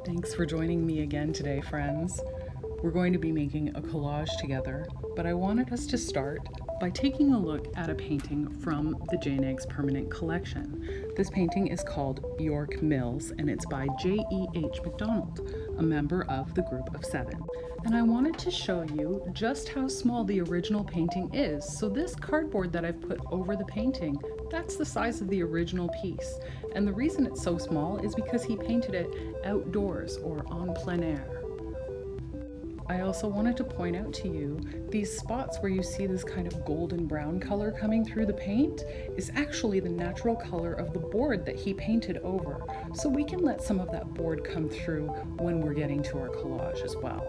Thanks for joining me again today, friends. We're going to be making a collage together, but I wanted us to start by taking a look at a painting from the Jane Eggs Permanent Collection. This painting is called York Mills, and it's by J.E.H. MacDonald, a member of the Group of Seven. And I wanted to show you just how small the original painting is. So this cardboard that I've put over the painting, that's the size of the original piece. And the reason it's so small is because he painted it outdoors or en plein air. I also wanted to point out to you, these spots where you see this kind of golden brown color coming through the paint is actually the natural color of the board that he painted over. So we can let some of that board come through when we're getting to our collage as well.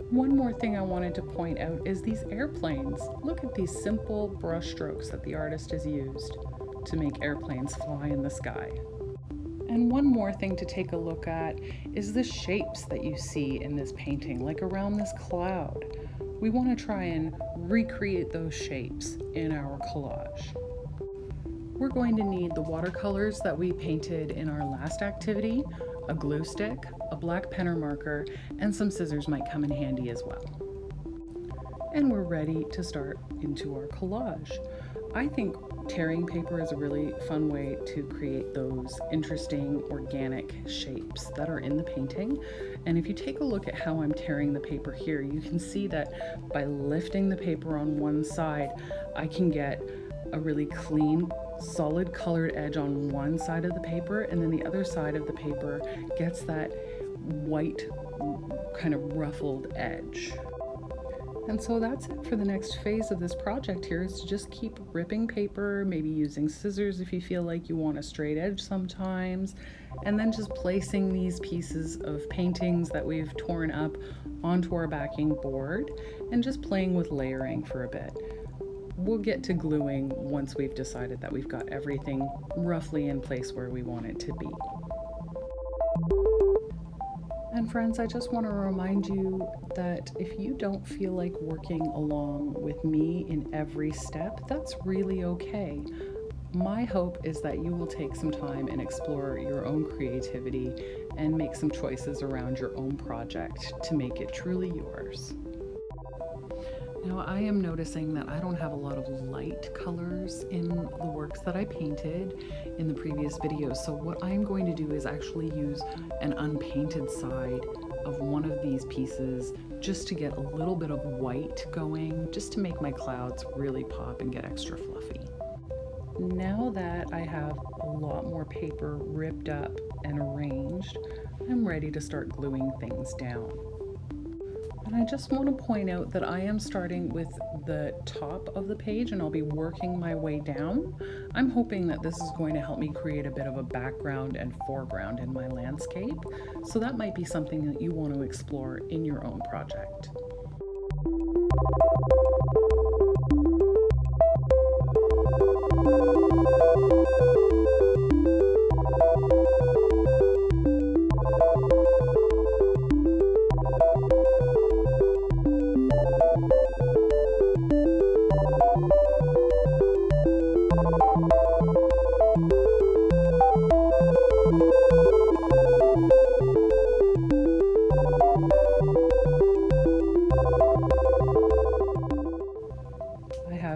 One more thing I wanted to point out is these airplanes. Look at these simple brush strokes that the artist has used to make airplanes fly in the sky. And one more thing to take a look at is the shapes that you see in this painting, like around this cloud. We want to try and recreate those shapes in our collage. We're going to need the watercolors that we painted in our last activity, a glue stick, a black pen or marker, and some scissors might come in handy as well. And we're ready to start into our collage. I think tearing paper is a really fun way to create those interesting organic shapes that are in the painting. And if you take a look at how I'm tearing the paper here, you can see that by lifting the paper on one side, I can get a really clean, solid colored edge on one side of the paper, and then the other side of the paper gets that white kind of ruffled edge. And so that's it for the next phase of this project here, is to just keep ripping paper, maybe using scissors if you feel like you want a straight edge sometimes, and then just placing these pieces of paintings that we've torn up onto our backing board and just playing with layering for a bit. We'll get to gluing once we've decided that we've got everything roughly in place where we want it to be. And friends, I just want to remind you that if you don't feel like working along with me in every step, that's really okay. My hope is that you will take some time and explore your own creativity and make some choices around your own project to make it truly yours. Now, I am noticing that I don't have a lot of light colors in the works that I painted in the previous videos. So what I'm going to do is actually use an unpainted side of one of these pieces just to get a little bit of white going, just to make my clouds really pop and get extra fluffy. Now that I have a lot more paper ripped up and arranged, I'm ready to start gluing things down. And I just want to point out that I am starting with the top of the page and I'll be working my way down. I'm hoping that this is going to help me create a bit of a background and foreground in my landscape. So that might be something that you want to explore in your own project.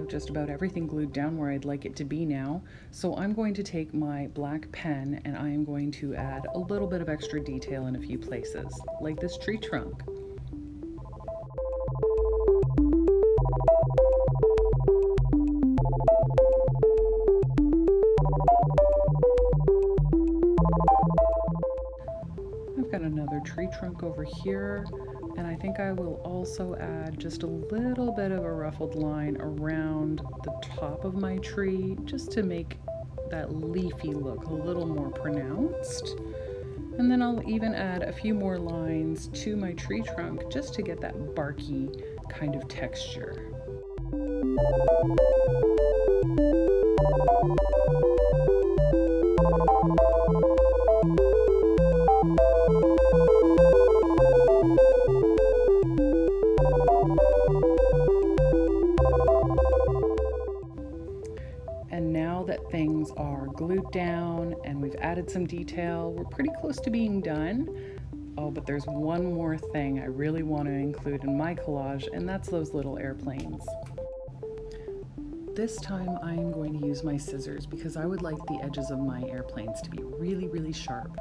Just about everything glued down where I'd like it to be now. So I'm going to take my black pen and I am going to add a little bit of extra detail in a few places, like this tree trunk. I've got another tree trunk over here. And I think I will also add just a little bit of a ruffled line around the top of my tree, just to make that leafy look a little more pronounced. And then I'll even add a few more lines to my tree trunk just to get that barky kind of texture. And now that things are glued down and we've added some detail. We're pretty close to being done. Oh, but there's one more thing I really want to include in my collage, and that's those little airplanes. This time I am going to use my scissors because I would like the edges of my airplanes to be really, really sharp.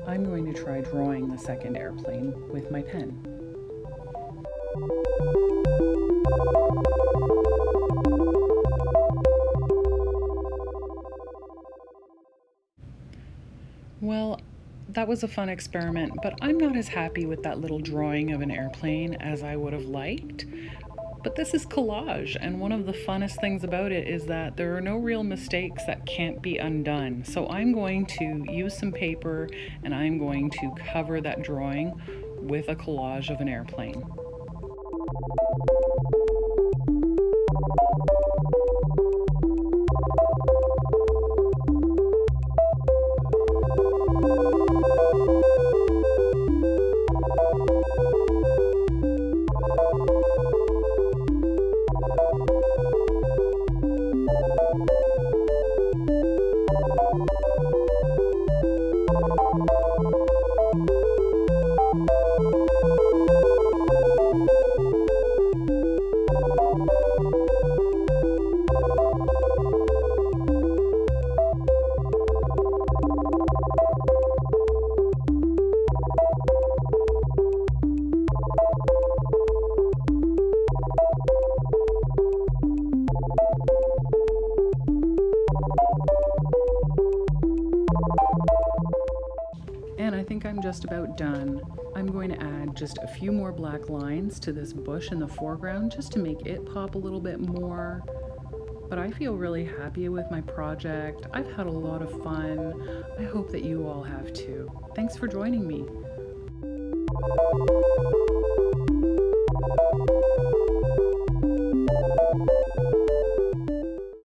I'm going to try drawing the second airplane with my pen. Well, that was a fun experiment, but I'm not as happy with that little drawing of an airplane as I would have liked. But this is collage, and one of the funnest things about it is that there are no real mistakes that can't be undone. So I'm going to use some paper and I'm going to cover that drawing with a collage of an airplane. And I think I'm just about done. I'm going to add just a few more black lines to this bush in the foreground just to make it pop a little bit more. But I feel really happy with my project. I've had a lot of fun. I hope that you all have too. Thanks for joining me.